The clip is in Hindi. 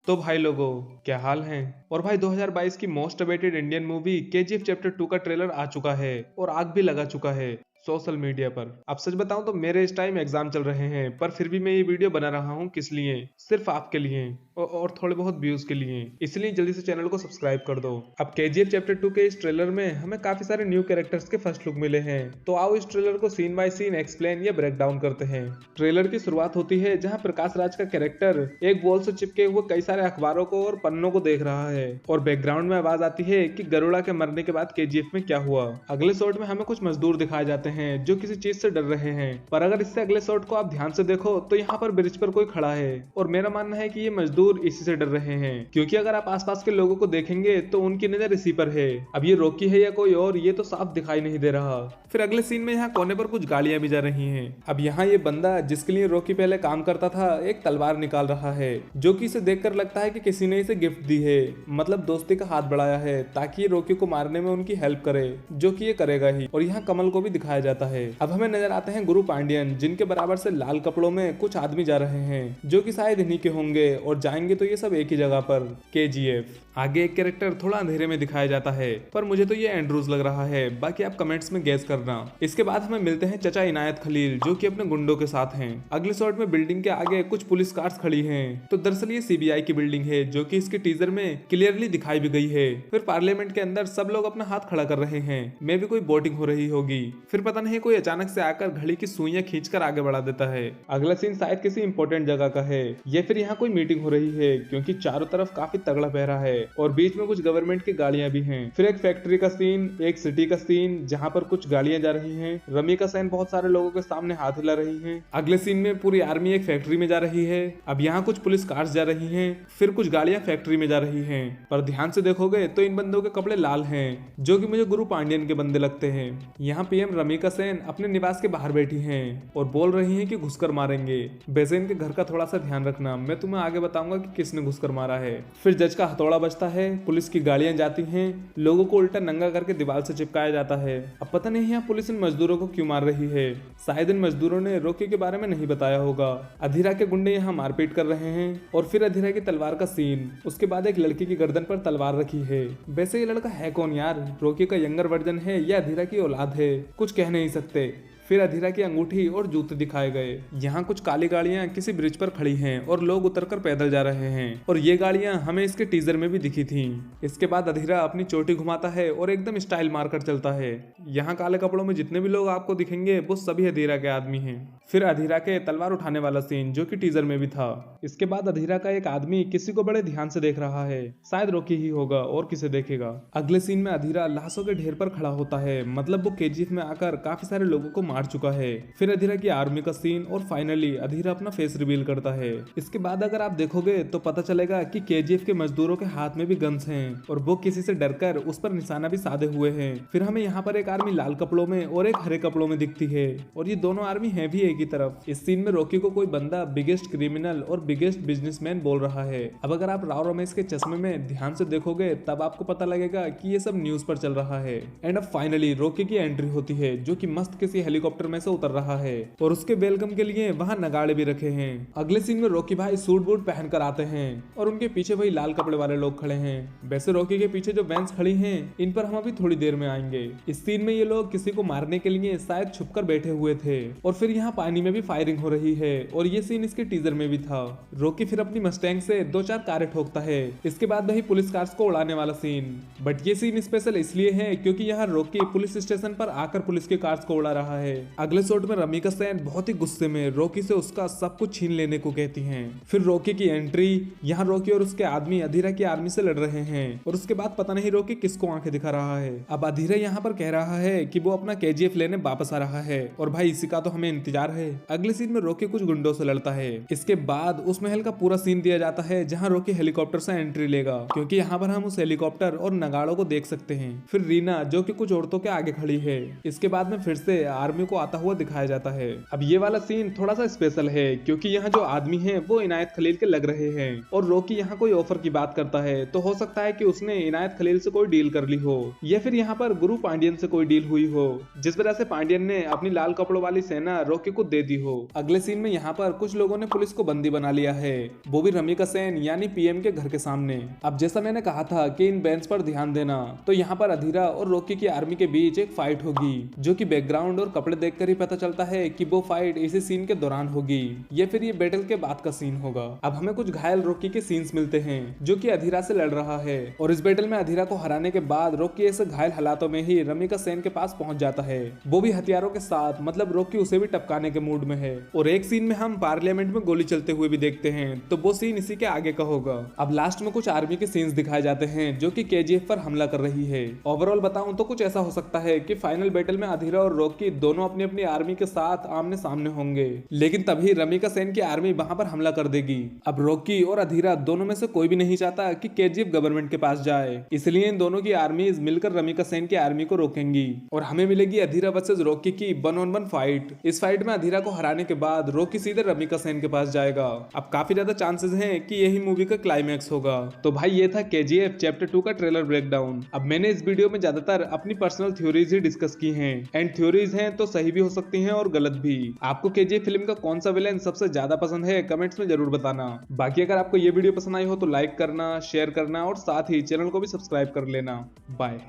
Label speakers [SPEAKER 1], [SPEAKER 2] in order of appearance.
[SPEAKER 1] तो भाई लोगों, क्या हाल है। और भाई 2022 की most awaited Indian movie KGF chapter 2 का ट्रेलर आ चुका है और आग भी लगा चुका है सोशल मीडिया पर। अब सच बताऊं तो मेरे इस टाइम एग्जाम चल रहे हैं, पर फिर भी मैं ये वीडियो बना रहा हूं। किस लिए? सिर्फ आपके लिए और थोड़े बहुत व्यूज के लिए। इसलिए जल्दी से चैनल को सब्सक्राइब कर दो। अब केजीएफ चैप्टर 2 के इस ट्रेलर में हमें काफी सारे न्यू कैरेक्टर्स के फर्स्ट लुक मिले हैं, तो आओ इस ट्रेलर को सीन बाय सीन एक्सप्लेन या ब्रेक डाउन करते हैं। ट्रेलर की शुरुआत होती है जहां प्रकाश राज का कैरेक्टर एक वॉल से चिपके हुए कई सारे अखबारों को और पन्नों को देख रहा है, और बैकग्राउंड में आवाज आती है कि गरुड़ा के मरने के बाद केजीएफ में क्या हुआ। अगले शॉट में हमें कुछ मजदूर दिखाए जाते हैं जो किसी चीज से डर रहे हैं, पर अगर इससे अगले शॉट को आप ध्यान से देखो तो यहाँ पर ब्रिज पर कोई खड़ा है, और मेरा मानना है कि ये मजदूर इसी से डर रहे हैं, क्योंकि अगर आप आसपास के लोगों को देखेंगे तो उनकी नजर इसी पर है। अब ये रॉकी है या कोई और, ये तो साफ दिखाई नहीं दे रहा। फिर अगले सीन में यहाँ कोने पर कुछ गाड़ियां भी जा रही हैं। अब यहाँ ये बंदा जिसके लिए रॉकी पहले काम करता था एक तलवार निकाल रहा है, जो कि इसे देखकर लगता है कि किसी ने इसे गिफ्ट दी है, मतलब दोस्ती का हाथ बढ़ाया है ताकि ये रॉकी को मारने में उनकी हेल्प करे, जो कि ये करेगा ही। और यहाँ कमल को भी दिखाया जाता है। अब हमें नजर आते हैं गुरु पांडियन, जिनके बराबर से लाल कपड़ों में कुछ आदमी जा रहे हैं, जो कि शायद इन्हीं के होंगे, और जाएंगे तो ये सब एक ही जगह पर, केजीएफ। आगे एक कैरेक्टर थोड़ा अंधेरे में दिखाया जाता है, पर मुझे तो ये एंड्रूज लग रहा है, बाकी आप कमेंट्स में गैस करना। इसके बाद हमें मिलते हैं चचा इनायत खलील, जो कि अपने गुंडों के साथ हैं। अगले शॉट में बिल्डिंग के आगे कुछ पुलिस कार्स खड़ी हैं, तो दरअसल ये सीबीआई की बिल्डिंग है, जो कि इसके टीजर में क्लियरली दिखाई भी गई है। फिर पार्लियामेंट के अंदर सब लोग अपना हाथ खड़ा कर रहे हैं, मे भी कोई वोटिंग हो रही होगी। फिर पता नहीं कोई अचानक से आकर घड़ी की सुइयां खींचकर आगे बढ़ा देता है। अगला सीन शायद किसी इंपॉर्टेंट जगह का है, या फिर यहाँ कोई मीटिंग हो रही है, क्योंकि चारों तरफ काफी तगड़ा पहरा है और बीच में कुछ गवर्नमेंट की गाड़ियां भी हैं। फिर एक फैक्ट्री का सीन, एक सिटी का सीन जहां पर कुछ गाड़ियां जा रही हैं। रमी का सैन बहुत सारे लोगों के सामने हाथ हिला रही है। अगले सीन में पूरी आर्मी एक फैक्ट्री में जा रही है। अब यहाँ कुछ पुलिस कार्स जा रही हैं, फिर कुछ गाड़ियां फैक्ट्री में जा रही हैं, पर ध्यान से देखोगे तो इन बंदों के कपड़े लाल हैं, जो कि मुझे गुरु पांडियन के बंदे लगते हैं। यहाँ पीएम रमी का सैन अपने निवास के बाहर बैठी हैं और बोल रही हैं कि घुसकर मारेंगे। वैसे इनके घर का थोड़ा सा ध्यान रखना, मैं तुम्हें आगे बताऊंगा कि किसने घुसकर मारा है। फिर जज का हथौड़ा बजता है, पुलिस की गाड़ियां जाती हैं, लोगों को उल्टा नंगा करके दीवार से चिपकाया जाता है। अब पता नहीं यहाँ पुलिस इन मजदूरों को क्यों मार रही है, शायद इन मजदूरों ने रॉकी के बारे में नहीं बताया होगा। अधीरा के गुंडे यहाँ मारपीट कर रहे हैं, और फिर अधीरा की तलवार का सीन, उसके बाद एक लड़की की गर्दन पर तलवार रखी है। वैसे ये लड़का है कौन यार? रॉकी का यंगर वर्जन है या अधीरा की औलाद है? कुछ कह नहीं सकते। फिर अधीरा की अंगूठी और जूते दिखाए गए। यहाँ कुछ काली गाड़ियां किसी ब्रिज पर खड़ी हैं और लोग उतरकर पैदल जा रहे हैं, और ये गाड़ियां हमें इसके टीजर में भी दिखी थीं। इसके बाद अधीरा अपनी चोटी घुमाता है और एकदम स्टाइल मारकर चलता है। यहाँ काले कपड़ों में जितने भी लोग आपको दिखेंगे वो सभी अधीरा के आदमी हैं। फिर अधीरा के तलवार उठाने वाला सीन, जो कि टीजर में भी था। इसके बाद अधीरा का एक आदमी किसी को बड़े ध्यान से देख रहा है, शायद रॉकी ही होगा, और किसे देखेगा। अगले सीन में अधीरा लाशों के ढेर पर खड़ा होता है, मतलब वो केजीएफ में आकर काफी सारे लोगों को मार चुका है। फिर अधीरा की आर्मी का सीन, और फाइनली अधीरा अपना फेस रिवील करता है। इसके बाद अगर आप देखोगे तो पता चलेगा कि केजीएफ के मजदूरों के हाथ में भी गन्स हैं, और वो किसी से डरकर उस पर निशाना भी साधे हुए हैं। फिर हमें यहाँ पर एक आर्मी लाल कपड़ों में और एक हरे कपड़ों में दिखती है, और ये दोनों आर्मी है भी एक ही तरफ। इस सीन में रॉकी को कोई बंदा बिगेस्ट क्रिमिनल और बिगेस्ट बिजनेसमैन बोल रहा है। अब अगर आप राव रमेश के चश्मे में ध्यान से देखोगे तब आपको पता लगेगा कि ये सब न्यूज पर चल रहा है। एंड अब फाइनली रॉकी की एंट्री होती है, जो कि मस्त किसी हेलीकॉप्टर में से उतर रहा है, और उसके वेलकम के लिए वहां नगाड़े भी रखे हैं। अगले सीन में रॉकी भाई सूट बूट पहनकर आते हैं, और उनके पीछे वही लाल कपड़े वाले लोग खड़े हैं। वैसे रॉकी के पीछे जो वैन्स खड़ी हैं इन पर हम अभी थोड़ी देर में आएंगे। इस सीन में ये लोग किसी को मारने के लिए शायद छुपकर बैठे हुए थे, और फिर यहाँ पानी में भी फायरिंग हो रही है, और ये सीन इसके टीजर में भी था। रॉकी फिर अपनी मस्टैंग से 2-4 कारें ठोकता है। इसके बाद वही पुलिस कार्स को उड़ाने वाला सीन, बट ये सीन स्पेशल इसलिए है क्योंकि यहाँ रॉकी पुलिस स्टेशन पर आकर पुलिस के कार्स को उड़ा रहा है। अगले शॉट में रमी का सैन बहुत ही गुस्से में रॉकी से उसका सब कुछ छीन लेने को कहती हैं। फिर रॉकी की एंट्री, यहाँ रॉकी और उसके आदमी अधीरा की आर्मी से लड़ रहे हैं, और उसके बाद पता नहीं रॉकी किसको आंखें दिखा रहा है। अब अधीरा यहाँ पर कह रहा है कि वो अपना केजीएफ लेने वापस आ रहा है, और भाई इसी का तो हमें इंतजार है। अगले सीन में रॉकी कुछ गुंडों से लड़ता है। इसके बाद उस महल का पूरा सीन दिया जाता है जहाँ रॉकी हेलीकॉप्टर से एंट्री लेगा, क्योंकि यहाँ पर हम उस हेलीकॉप्टर और नगाड़ों को देख सकते हैं। फिर रीना, जो कि कुछ औरतों के आगे खड़ी है। इसके बाद में फिर से आर्मी को आता हुआ दिखाया जाता है। अब ये वाला सीन थोड़ा सा स्पेशल है क्योंकि यहाँ जो आदमी है वो इनायत खलील के लग रहे हैं और रॉकी यहाँ कोई ऑफर की बात करता है तो हो सकता है कि उसने इनायत खलील से कोई डील कर ली हो या फिर यहाँ पर गुरु पांडियन से कोई डील हुई हो, जिस वजह से पांडियन ने अपनी लाल कपड़ों वाली सेना रॉकी को दे दी हो। अगले सीन में यहाँ पर कुछ लोगों ने पुलिस को बंदी बना लिया है, वो भी रमिका सेन यानी पीएम के घर के सामने। अब जैसा मैंने कहा था कि इन बैंड्स पर ध्यान देना, तो यहाँ पर अधीरा और रॉकी की आर्मी के बीच एक फाइट होगी जो कि बैकग्राउंड और कपड़े देखकर ही पता चलता है कि वो फाइट इसी सीन के दौरान होगी या फिर ये बैटल के बाद का सीन होगा। अब हमें कुछ घायल रॉकी के सीन्स मिलते हैं जो कि अधीरा से लड़ रहा है और इस बैटल में अधीरा को हराने के बाद रॉकी ऐसे घायल हालातों में ही रमिका सेन के पास पहुंच जाता है, वो भी हथियारों के साथ, मतलब रॉकी उसे भी टपकाने के मूड में है। और एक सीन में हम पार्लियामेंट में गोली चलते हुए भी देखते हैं, तो वो सीन इसी के आगे का होगा। अब लास्ट में कुछ आर्मी के सीन्स दिखाए जाते हैं जो कि केजीएफ पर हमला कर रही है। ओवरऑल बताऊं तो कुछ ऐसा हो सकता है कि फाइनल बैटल में अधीरा और रॉकी दोनों अपनी अपनी आर्मी के साथ आमने सामने होंगे, लेकिन तभी रमिका सेन की आर्मी वहां पर हमला कर देगी। अब रॉकी और अधीरा दोनों में से कोई भी नहीं चाहता कि केजीएफ गवर्नमेंट के पास जाए, इसलिए इन दोनों की आर्मीज मिलकर रमिका सेन की आर्मी को रोकेंगी और हमें मिलेगी अधीरा वर्सेस रॉकी की 1-on-1 फाइट। इस फाइट में अधीरा को हराने के बाद रॉकी सीधे रमिका सेन के पास जाएगा। अब काफी ज्यादा चांसेस हैं कि यही मूवी का क्लाइमैक्स होगा। तो भाई ये था केजीएफ चैप्टर 2 का ट्रेलर ब्रेकडाउन। अब मैंने इस वीडियो में ज्यादातर अपनी पर्सनल थ्योरीज ही डिस्कस की हैं, एंड थ्योरीज हैं तो सही भी हो सकती हैं और गलत भी। आपको केजीएफ फिल्म का कौन सा विलेन सबसे ज्यादा पसंद है कमेंट्स में जरूर बताना। बाकी अगर आपको ये वीडियो पसंद आई हो तो लाइक करना, शेयर करना और साथ ही चैनल को भी सब्सक्राइब कर लेना। बाय।